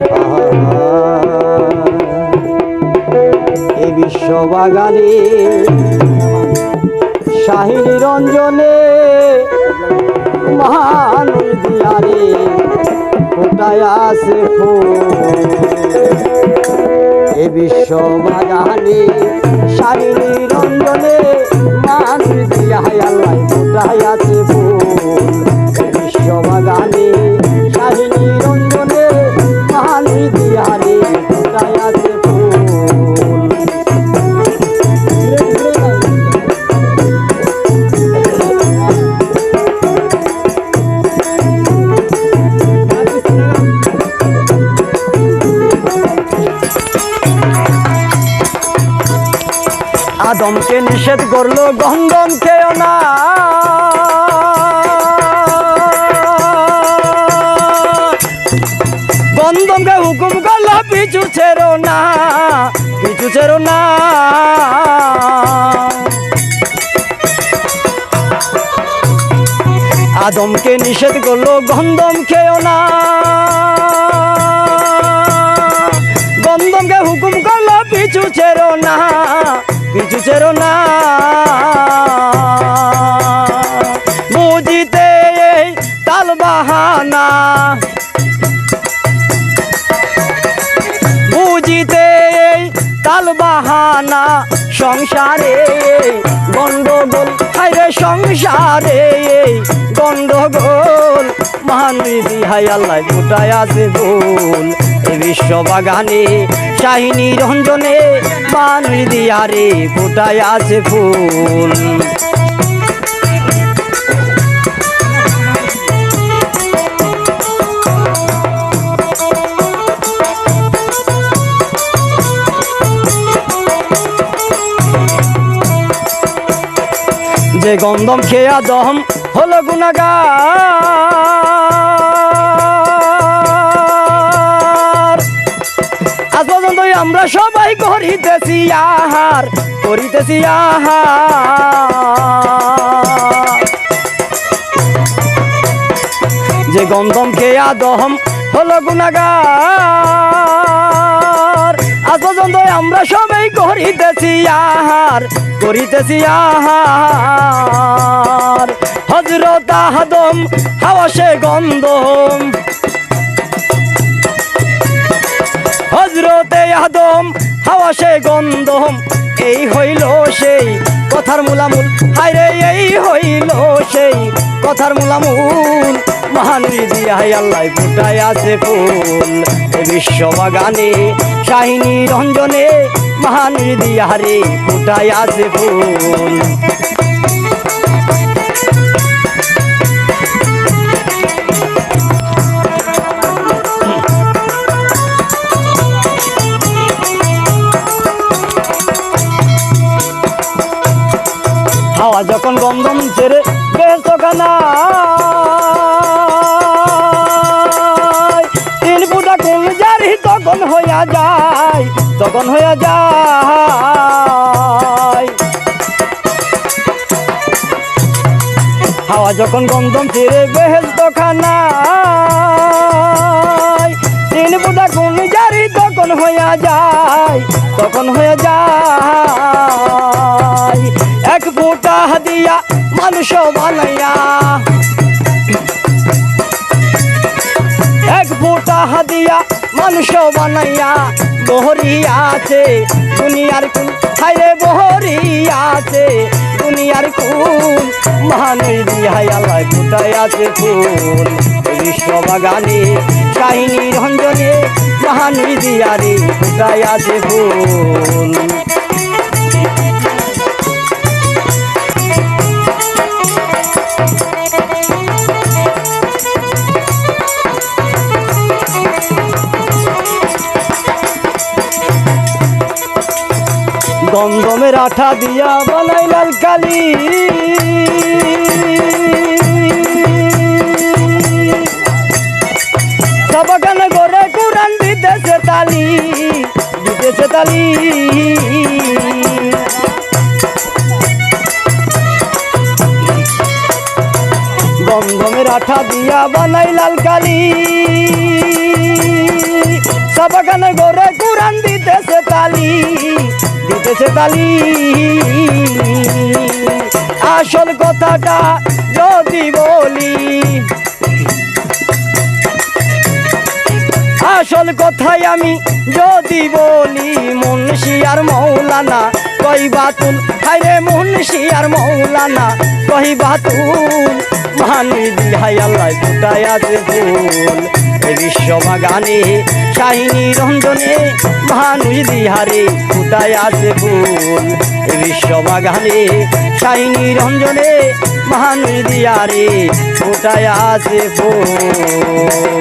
এ বিশ্ববাগানে শাহী নিরঞ্জনে মহানদী দিয়ারে ফোটায় আছে ফুল। এ বিশ্ববাগানে শাহী নিরঞ্জনে মহানদী দিয়ায় আল্লাহ ফোটায় আছে ফুল। বিশ্ববাগানে শাহী নিরঞ্জনে মহানদী দিয়ারে ফোটায় আছে ফুল। আদমকে নিষেধ করলো গন্ধম খেও না, গন্ধমকে হুকুম করলো পিছু ছেড়ো না, পিছু ছেড়ো না। আদমকে নিষেধ করলো গন্ধম খেও না, গন্ধমকে হুকুম করলো পিছু ছেড়ো না, পিছু ছেড়ো না। বুঝিতে তাল বাহানা, বুঝিতে তাল বাহানা, সংসারে গন্ডগোল, হায়রে সংসারে গন্ডগোল। মহানদী হাই আল্লাহ ফোটায় আছে ফুল। এ বিশ্ববাগানে শাহী নিরঞ্জনে মহানদী দিয়ারে ফোটায় আছে ফুল। যে গন্ধম খেয়া দম হলো গুনাহগার, আজ পর্যন্ত আমরা সবাই করিতেছি আহার, করিতেছি আহার। যে গন্ধম খেয়া দম হলো গুনাহগার, আজ পর্যন্ত আমরা সবাই করিতেছি আহার, করিতেছি আহার। হযরত আদম হাওয়া সে গন্ধম, হযরতে আদম হাওয়া সে গন্ধম। এই হইল সেই কথার মূলামূল, হায়রে এই হইল সেই কথার মূলামূল। মহানদী দিয়ায় আল্লাহ ফোটায় আছে ফুল। এ বিশ্ববাগানে শাহী নিরঞ্জনে মহানদী দিয়ারে ফোটায় আছে ফুল। হাওয়া যখন গন্ধম ছেড়ে বেহেশতখানা, তিন ফুটা কোন জারি তখন হইয়া যায়, তখন হইয়া যায়। হাওয়া যখন গন্ধম ছেড়ে বেহেশতখানা, তিন ফুটা কোন জারি তখন হইয়া যায়, তখন হইয়া যায়। এক ফোঁটা দিয়া মানুষ বানাইয়া, এক ফোঁটা দিয়া মানুষ বানাইয়া বহরি আছে দুনিয়ার কুল, হায়রে বহরি আছে দুনিয়ার কুল। মহানদী হাই আল্লাহ ফোটায় আছে ফুল। বিশ্ববাগানে শাহী নিরঞ্জনে মহানদী দিয়ারে ফোটায় আছে ফুল। গন্ধমের আঠা দিয়া বানাই লাল কালি, সবাগানে ঘরে কুরআন দিতেছে তালি, দিতেছে তালি। গন্ধমের আঠা দিয়া বানাই লাল কালি, বাগানে গোরে কুরান দিতেছে তালি, দিতেছে তালি। আসল কথাটা যদি বলি, আসল কথাই আমি যদি বলি, মুন্সি আর মৌলানা কই বাতুল, হায়রে মুন্সি আর মৌলানা কই বাতুল। মানুষ দিহাই আল্লাহ ফুটায় আছে ফুল, এই বিশ্ববাগানে শাহিনী রঞ্জনে মানুষ দিহারে ফুটায় আছে ফুল, এই বিশ্ববাগানে শাহিনী রঞ্জনে মানুষ দিহারে ফুটায় আছে ফুল।